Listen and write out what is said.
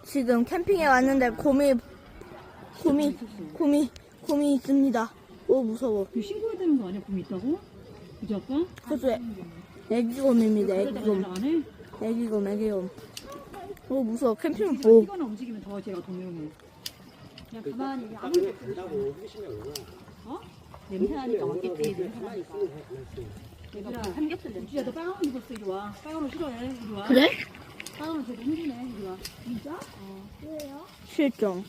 지금 캠핑에 왔는데 곰이 있습니다. 오, 무서워. 그 신고해야 되는 거 아니야? 곰이 있다고? 그지 아까? 그래서 애기곰입니다. 애기곰. 안 해? 애기곰. 오, 무서워. 캠핑 뛰거나 움직이면 더 제가 동요해. 그냥 가만히 아무것도 없이. 어? 냄새나니까 왔겠지. 냄새나니까. 얘들아, 삼겹살 냄새. 야, 너 빨간 옷 입었어. 이리 와. 빨간 옷 싫어해. 이리 와. 그래? 빨간 옷 되게 힘드네. 이리 와. 진짜? 실종.